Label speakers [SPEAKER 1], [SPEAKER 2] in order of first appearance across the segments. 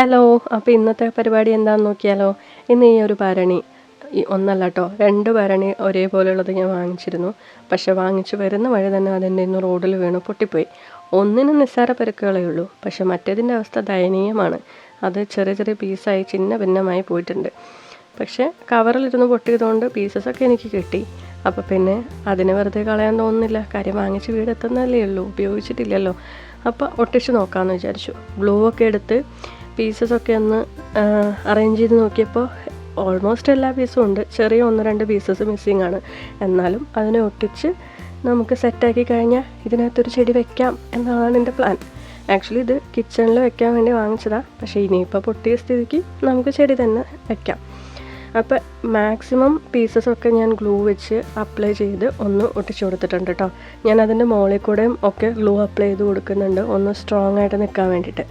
[SPEAKER 1] Hello, അപ്പോൾ ഇന്നത്തെ പരിപാടി എന്താണെന്ന് നോക്കിയാലോ. ഇന്ന് ഈ ഒരു ഭരണി ഒന്നല്ല കേട്ടോ, 2 ഭരണി ഒരേപോലെയുള്ളത് ഞാൻ വാങ്ങിച്ചിരുന്നു. പക്ഷെ വാങ്ങിച്ചു വരുന്ന വഴി തന്നെ അതിൻ്റെ ഇന്ന് റോഡിൽ വീണ് പൊട്ടിപ്പോയി. ഒന്നിനും നിസ്സാര പരുക്കുകളേ ഉള്ളൂ, പക്ഷെ മറ്റേതിൻ്റെ അവസ്ഥ ദയനീയമാണ്. അത് ചെറിയ ചെറിയ പീസായി ചിന്ന ഭിന്നമായി പോയിട്ടുണ്ട്. പക്ഷേ കവറിലിരുന്ന് പൊട്ടിയതുകൊണ്ട് പീസസൊക്കെ എനിക്ക് കിട്ടി. അപ്പോൾ പിന്നെ അതിനെ വെറുതെ കളയാൻ തോന്നുന്നില്ല. കാര്യം വാങ്ങിച്ച് വീടെത്തുന്നതല്ലേ ഉള്ളൂ, ഉപയോഗിച്ചിട്ടില്ലല്ലോ. അപ്പോൾ ഒട്ടിച്ച് നോക്കാമെന്ന് വിചാരിച്ചു. ഗ്ലൂ ഒക്കെ എടുത്ത് പീസസൊക്കെ ഒന്ന് അറേഞ്ച് ചെയ്ത് നോക്കിയപ്പോൾ ഓൾമോസ്റ്റ് എല്ലാ പീസും ഉണ്ട്. ചെറിയ 1-2 പീസസ് മിസ്സിങ് ആണ്. എന്നാലും അതിനെ ഒട്ടിച്ച് നമുക്ക് സെറ്റാക്കി കഴിഞ്ഞാൽ ഇതിനകത്തൊരു ചെടി വെക്കാം എന്നാണ് എൻ്റെ പ്ലാൻ. ആക്ച്വലി ഇത് കിച്ചണിൽ വെക്കാൻ വേണ്ടി വാങ്ങിച്ചതാണ്. പക്ഷേ ഇനിയിപ്പോൾ പൊട്ടിയ സ്ഥിതിക്ക് നമുക്ക് ചെടി തന്നെ വെക്കാം. അപ്പോൾ മാക്സിമം പീസസൊക്കെ ഞാൻ ഗ്ലൂ വെച്ച് അപ്ലൈ ചെയ്ത് ഒന്ന് ഒട്ടിച്ചു കൊടുത്തിട്ടുണ്ട് കേട്ടോ. ഞാൻ അതിൻ്റെ മുകളിൽ കൂടെയും ഒക്കെ ഗ്ലൂ അപ്ലൈ ചെയ്ത് കൊടുക്കുന്നുണ്ട്, ഒന്ന് സ്ട്രോങ് ആയിട്ട് നിൽക്കാൻ വേണ്ടിയിട്ട്.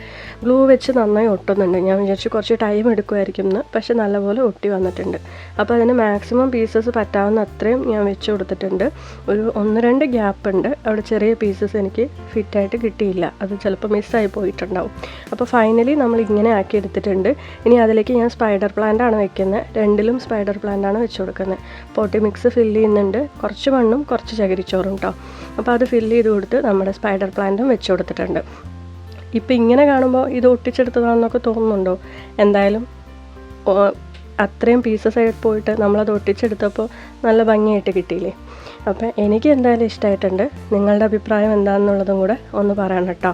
[SPEAKER 1] ഗ്ലൂ വെച്ച് നന്നായി ഒട്ടുന്നുണ്ട്. ഞാൻ വിചാരിച്ചു കുറച്ച് ടൈം എടുക്കുമായിരിക്കും എന്ന്, പക്ഷെ നല്ലപോലെ ഒട്ടി വന്നിട്ടുണ്ട്. അപ്പോൾ അതിന് മാക്സിമം പീസസ് പറ്റാവുന്ന അത്രയും ഞാൻ വെച്ച് കൊടുത്തിട്ടുണ്ട്. ഒരു 1-2 ഗ്യാപ്പ് ഉണ്ട്, അവിടെ ചെറിയ പീസസ് എനിക്ക് ഫിറ്റായിട്ട് കിട്ടിയില്ല. അത് ചിലപ്പോൾ മിസ്സായി പോയിട്ടുണ്ടാവും. അപ്പോൾ ഫൈനലി നമ്മൾ ഇങ്ങനെ ആക്കി എടുത്തിട്ടുണ്ട്. ഇനി അതിലേക്ക് ഞാൻ സ്പൈഡർ പ്ലാന്റ് ആണ് വെക്കുന്നത്. 2ലും സ്പൈഡർ പ്ലാന്റ് ആണ് വെച്ച് കൊടുക്കുന്നത്. പോട്ടി മിക്സ് ഫില്ല് ചെയ്യുന്നുണ്ട്, കുറച്ച് മണ്ണും കുറച്ച് ചകിരിച്ചോറും കേട്ടോ. അപ്പോൾ അത് ഫില്ല് ചെയ്ത് കൊടുത്ത് നമ്മുടെ സ്പൈഡർ പ്ലാന്റും വെച്ച് കൊടുത്തിട്ടുണ്ട്. ഇപ്പം ഇങ്ങനെ കാണുമ്പോൾ ഇത് ഒട്ടിച്ചെടുത്തതാണെന്നൊക്കെ തോന്നുന്നുണ്ടോ? എന്തായാലും അത്രയും പീസസ് ആയിട്ട് പോയിട്ട് നമ്മളത് ഒട്ടിച്ചെടുത്തപ്പോൾ നല്ല ഭംഗിയായിട്ട് കിട്ടിയില്ലേ? അപ്പം എനിക്ക് എന്തായാലും ഇഷ്ടമായിട്ടുണ്ട്. നിങ്ങളുടെ അഭിപ്രായം എന്താണെന്നുള്ളതും കൂടെ ഒന്ന് പറയണം കേട്ടോ.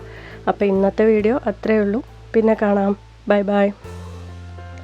[SPEAKER 1] അപ്പോൾ ഇന്നത്തെ വീഡിയോ അത്രയേ ഉള്ളൂ. പിന്നെ കാണാം. Bye bye.